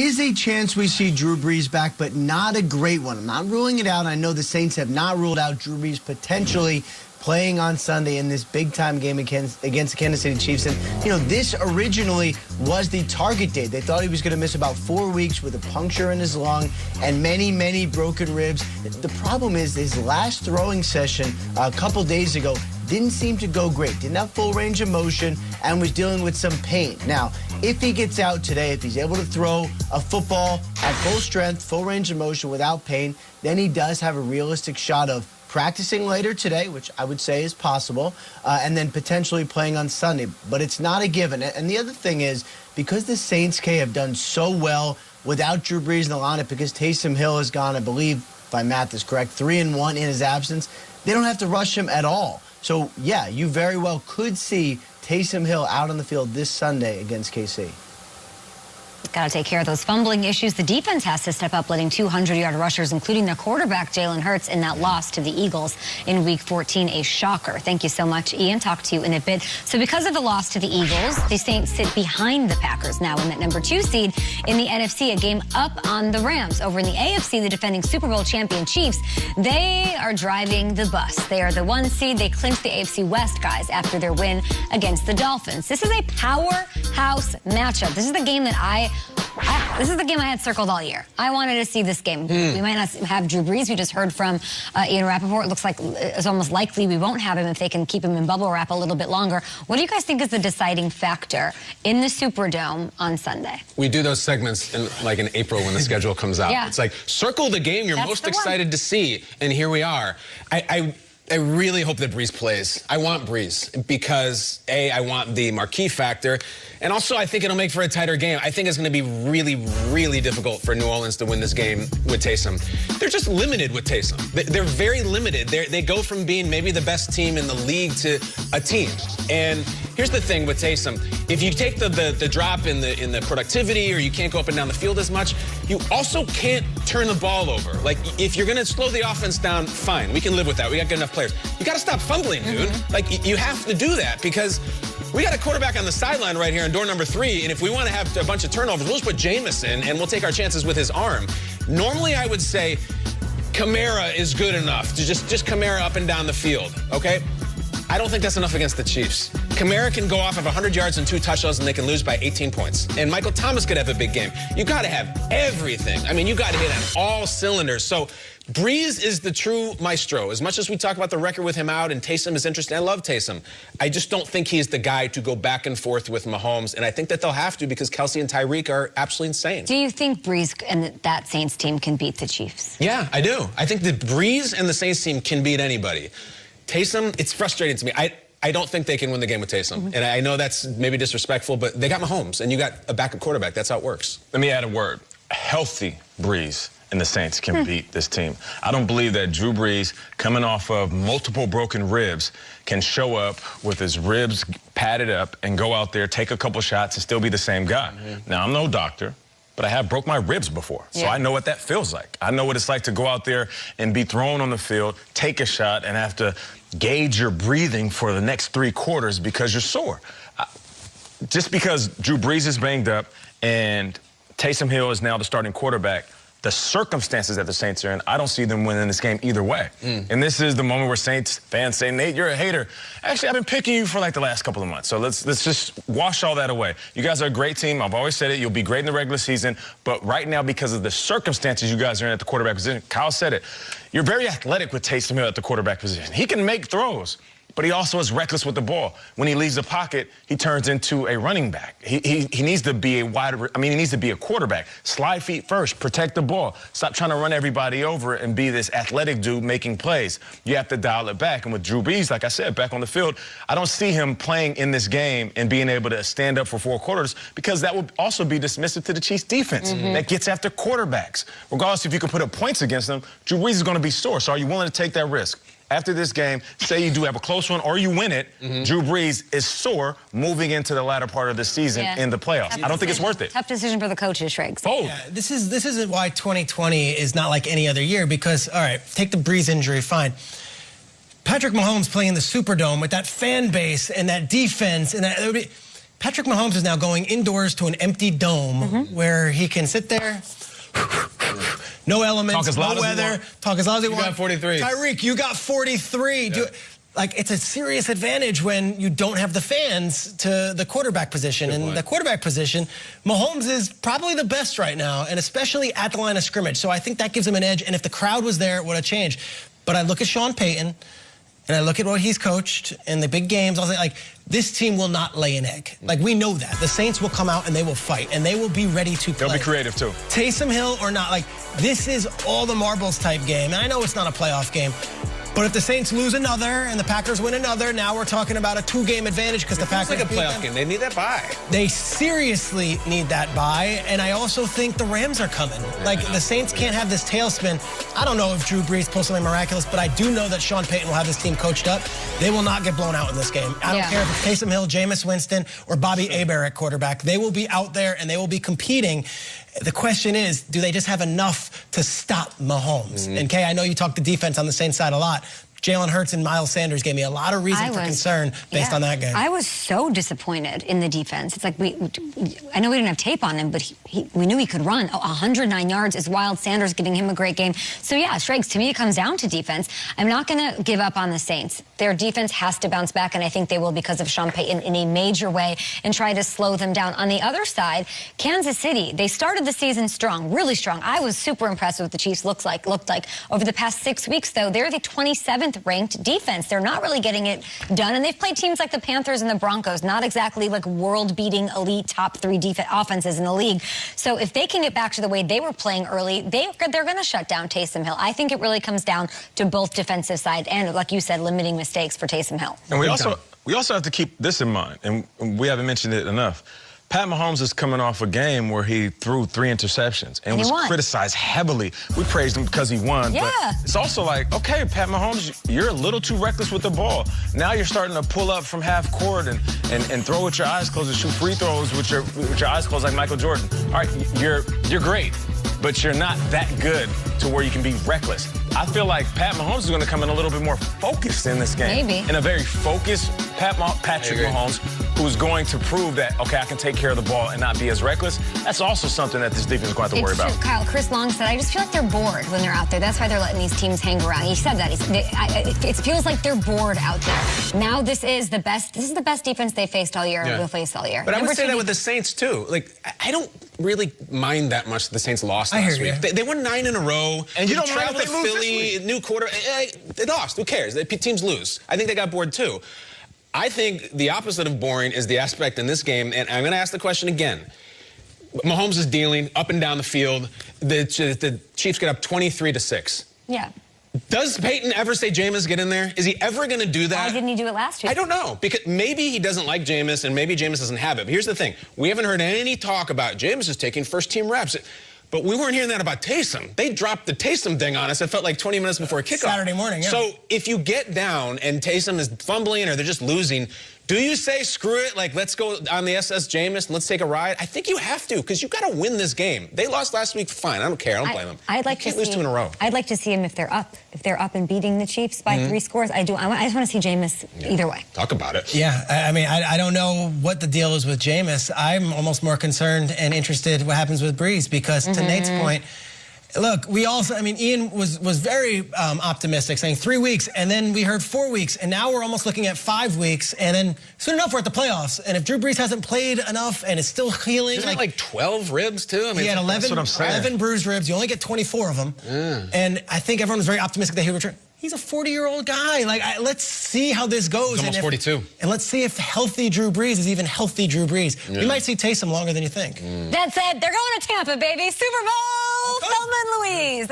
Is a chance we see Drew Brees back, but not a great one. I'm not ruling it out. I know the Saints have not ruled out Drew Brees potentially playing on Sunday in this big-time game against the Kansas City Chiefs. And, you know, this originally was the target date. They thought he was going to miss about 4 weeks with a puncture in his lung and many, many broken ribs. The problem is his last throwing session a couple days ago didn't seem to go great, didn't have full range of motion, and was dealing with some pain. Now, if he gets out today, if he's able to throw a football at full strength, full range of motion without pain, then he does have a realistic shot of practicing later today, which I would say is possible, and then potentially playing on Sunday. But it's not a given. And the other thing is, because the Saints, K, have done so well without Drew Brees in the lineup, because Taysom Hill has gone, I believe, if my math is correct, 3-1 in his absence, they don't have to rush him at all. So, yeah, you very well could see Taysom Hill out on the field this Sunday against KC. Got to take care of those fumbling issues. The defense has to step up, letting 200-yard rushers, including their quarterback, Jalen Hurts, in that loss to the Eagles in Week 14, a shocker. Thank you so much, Ian. Talk to you in a bit. So because of the loss to the Eagles, the Saints sit behind the Packers now in that number 2 seed in the NFC, a game up on the Rams. Over in the AFC, the defending Super Bowl champion Chiefs, they are driving the bus. They are the 1 seed. They clinched the AFC West, guys, after their win against the Dolphins. This is a powerhouse matchup. This is the game that this is the game I had circled all year. I wanted to see this game. We might not have Drew Brees. We just heard from Ian Rappaport. It looks like it's almost likely we won't have him if they can keep him in bubble wrap a little bit longer. What do you guys think is the deciding factor in the Superdome on Sunday? We do those segments in April when the schedule comes out. Yeah. It's like, circle the game you're most excited to see, and here we are. I really hope that Brees plays. I want Brees because, A, I want the marquee factor, and also I think it'll make for a tighter game. I think it's going to be really, really difficult for New Orleans to win this game with Taysom. They're just limited with Taysom. They're very limited. They go from being maybe the best team in the league to a team. And here's the thing with Taysom. If you take the drop in the productivity, or you can't go up and down the field as much, you also can't turn the ball over. Like, if you're going to slow the offense down, fine. We can live with that. We got good enough players. You got to stop fumbling, dude. Like, you have to do that because we got a quarterback on the sideline right here in door number 3, and if we want to have a bunch of turnovers, we'll just put Jameis in, and we'll take our chances with his arm. Normally, I would say Kamara is good enough to just Kamara up and down the field, okay? I don't think that's enough against the Chiefs. Kamara can go off of 100 yards and 2 touchdowns, and they can lose by 18 points. And Michael Thomas could have a big game. You got to have everything. I mean, you got to hit on all cylinders. So Brees is the true maestro. As much as we talk about the record with him out and Taysom is interesting, I love Taysom. I just don't think he's the guy to go back and forth with Mahomes, and I think that they'll have to because Kelsey and Tyreek are absolutely insane. Do you think Brees and that Saints team can beat the Chiefs? Yeah, I do. I think the Brees and the Saints team can beat anybody. Taysom, it's frustrating to me. I don't think they can win the game with Taysom. And I know that's maybe disrespectful, but they got Mahomes, and you got a backup quarterback. That's how it works. Let me add a word. A healthy Brees and the Saints can beat this team. I don't believe that Drew Brees, coming off of multiple broken ribs, can show up with his ribs padded up and go out there, take a couple shots, and still be the same guy. Now, I'm no doctor, but I have broke my ribs before, so I know what that feels like. I know what it's like to go out there and be thrown on the field, take a shot, and have to gauge your breathing for the next 3 quarters because you're sore. Just because Drew Brees is banged up and Taysom Hill is now the starting quarterback, the circumstances that the Saints are in, I don't see them winning this game either way. And this is the moment where Saints fans say, Nate, you're a hater. Actually, I've been picking you for like the last couple of months. So let's just wash all that away. You guys are a great team. I've always said it. You'll be great in the regular season. But right now, because of the circumstances you guys are in at the quarterback position, Kyle said it, you're very athletic with Taysom Hill at the quarterback position. He can make throws, but he also is reckless with the ball. When he leaves the pocket, he turns into a running back. He needs to be he needs to be a quarterback. Slide feet first, protect the ball. Stop trying to run everybody over and be this athletic dude making plays. You have to dial it back. And with Drew Brees, like I said, back on the field, I don't see him playing in this game and being able to stand up for 4 quarters because that would also be dismissive to the Chiefs defense that gets after quarterbacks. Regardless if you can put up points against them, Drew Brees is going to be sore. So are you willing to take that risk? After this game, say you do have a close one or you win it, Drew Brees is sore moving into the latter part of the season in the playoffs. I don't think it's worth it. Tough decision for the coaches, Shriggs. Yeah, this is why 2020 is not like any other year because, all right, take the Brees injury, fine. Patrick Mahomes playing in the Superdome with that fan base and that defense and that Patrick Mahomes is now going indoors to an empty dome where he can sit there. No elements, no weather. Talk as loud as he wants. You got 43. Tyreek, you got 43. Yeah. Like, it's a serious advantage when you don't have the fans to the quarterback position. And the quarterback position, Mahomes is probably the best right now, and especially at the line of scrimmage. So I think that gives him an edge. And if the crowd was there, it would have changed. But I look at Sean Payton, and I look at what he's coached in the big games. I was like, this team will not lay an egg. Like, we know that. The Saints will come out and they will fight, and they will be ready to play. They'll be creative, too. Taysom Hill or not, like, this is all the marbles type game. And I know it's not a playoff game. But if the Saints lose another and the Packers win another, now we're talking about a 2-game advantage because the Packers like a playoff game. They need that bye. They seriously need that bye, and I also think the Rams are coming. Like, the Saints can't have this tailspin. I don't know if Drew Brees pulls something miraculous, but I do know that Sean Payton will have this team coached up. They will not get blown out in this game. I don't care if it's Taysom Hill, Jameis Winston, or Bobby Hebert at quarterback. They will be out there, and they will be competing. The question is, do they just have enough to stop Mahomes? And Kay, I know you talk the defense on the Saints side a lot. Jalen Hurts and Miles Sanders gave me a lot of reason for concern based on that game. I was so disappointed in the defense. It's like I know we didn't have tape on him, but we knew he could run. 109 yards is wild. Sanders giving him a great game. So yeah, Strikes, to me it comes down to defense. I'm not going to give up on the Saints. Their defense has to bounce back, and I think they will because of Sean Payton in a major way and try to slow them down. On the other side, Kansas City, they started the season strong, really strong. I was super impressed with what the Chiefs looked like. Over the past 6 weeks, though, they're the 27th ranked defense. They're not really getting it done, and they've played teams like the Panthers and the Broncos, not exactly like world-beating elite top 3 offenses in the league. So if they can get back to the way they were playing early, they're going to shut down Taysom Hill. I think it really comes down to both defensive side and, like you said, limiting mistakes for Taysom Hill. And we also have to keep this in mind, and we haven't mentioned it enough. Pat Mahomes is coming off a game where he threw 3 interceptions and was criticized heavily. We praised him because he won, but it's also like, okay, Pat Mahomes, you're a little too reckless with the ball. Now you're starting to pull up from half court and throw with your eyes closed and shoot free throws with your eyes closed like Michael Jordan. All right, you're great, but you're not that good to where you can be reckless. I feel like Pat Mahomes is going to come in a little bit more focused in this game. Maybe. In a very focused Patrick Mahomes, who's going to prove that, okay, I can take care of the ball and not be as reckless. That's also something that this defense is going to have to worry about. Kyle, Chris Long said, I just feel like they're bored when they're out there. That's why they're letting these teams hang around. He said that. It feels like they're bored out there. Now this is the best defense they faced all year, will face all year. But I would say that with the Saints, too. Like, I don't really mind that much the Saints lost last week. They won 9 in a row. And you don't travel mind if to they lose Philly, new quarter. They lost. Who cares? Teams lose. I think they got bored, too. I think the opposite of boring is the aspect in this game, and I'm going to ask the question again. Mahomes is dealing up and down the field. The Chiefs get up 23-6. Yeah. Does Peyton ever say, Jameis, get in there? Is he ever going to do that? Why didn't he do it last week? I don't know. Because maybe he doesn't like Jameis, and maybe Jameis doesn't have it. But here's the thing. We haven't heard any talk about Jameis is taking first-team reps. But we weren't hearing that about Taysom. They dropped the Taysom thing on us. It felt like 20 minutes before kickoff. Saturday morning, yeah. So if you get down and Taysom is fumbling or they're just losing, do you say, screw it, like, let's go on the SS Jameis and let's take a ride? I think you have to, because you've got to win this game. They lost last week, fine. I don't care. I don't blame them. You can't lose 2 in a row. I'd like to see him if they're up. If they're up and beating the Chiefs by 3 scores, I just want to see Jameis either way. Talk about it. Yeah, I mean, I don't know what the deal is with Jameis. I'm almost more concerned and interested what happens with Brees, because to Nate's point, look, we also, I mean, Ian was very optimistic, saying 3 weeks, and then we heard 4 weeks, and now we're almost looking at 5 weeks, and then soon enough we're at the playoffs. And if Drew Brees hasn't played enough and is still healing, isn't like 12 ribs too? I mean, he had 11 bruised ribs. You only get 24 of them, and I think everyone was very optimistic that he would return. He's a 40-year-old guy. Like, let's see how this goes. He's almost 42. And let's see if healthy Drew Brees is even healthy Drew Brees. We might see Taysom longer than you think. That's it. They're going to Tampa, baby. Super Bowl. Thelma and Louise.